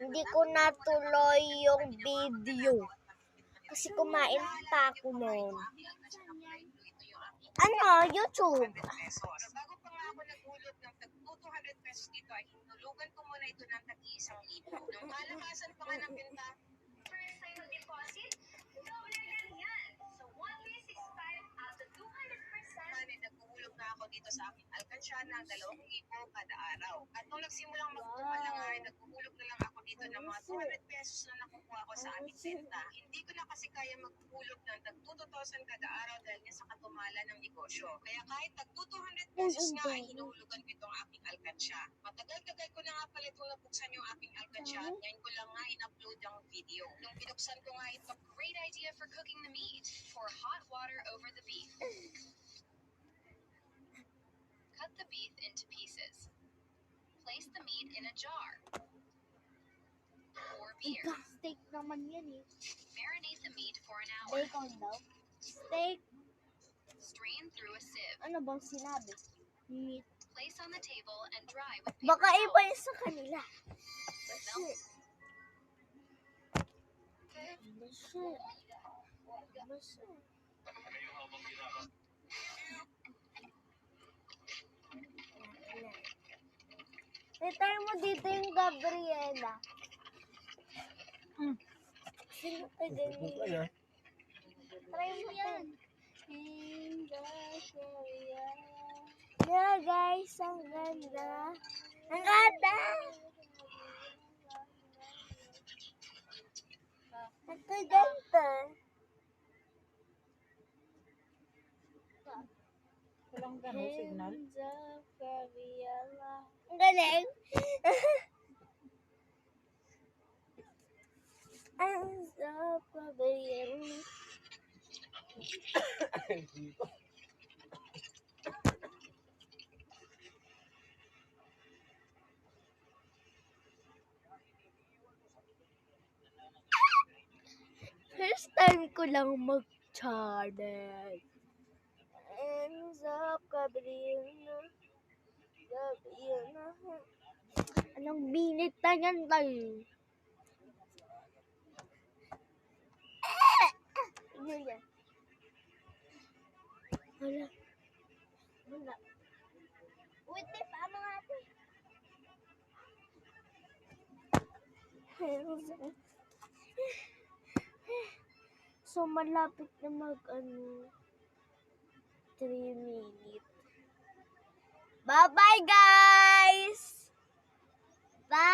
Hindi ko natuloy yung video. Kasi kumain pa ako noon. Ano? YouTube. Bago pa nga ako naghulog ng tag-200 pesos dito ay hinulugan ko muna ito ng tag-1,000. Nung kalakasan pa nga ng benta, first time deposit, doble yan. So 1,365 out of 200%. Naghuhulog na ako dito sa aking alkansya na 2,000 kada araw. At nung nagsimulang magtumal na nga ay naghuhulog na lang ako dito ng mga 200 pesos na nakukuha ko sa aking benta. Hindi ko na kasi kaya maghulog ng tag-2,000 kada araw dahil nga sa katumalan ng negosyo. Kaya kahit tag-200 pesos nga ay hinuhulugan ko itong aking alkansya. Matagal-tagal ko na nga pala itong nabuksan yung aking alkansya at ngayon ko lang nga in-upload ang video. Nung binuksan ko nga ito, great idea for cooking the meat. Pour hot water over the beef. Cut the beef into pieces. Place the meat in a jar. Pour beer. Steak naman yan eh. Marinate the meat for an hour. Bacon daw. Steak. Strain through a sieve. Ano bang sinabi? Meat. Place on the table and dry with paper Baka towel. iba yung sa kanila. Milk. Basta. Try mo dito yung Gabriela. Sino ka ganyan? Try mo yan. Yeah guys, ang ganda. Ang ganda! Ang ganda. Walang ganun signal. Ang galing. Ang sarap Gabriela. First time ko lang mag-channel. Ends up, Gabriela. Gabriela. Anong minute na yan tayo? Yun yan. Wala. Wala. Wait, may paano nga ito? So, malapit na 3 minutes. Bye-bye, guys! Bye!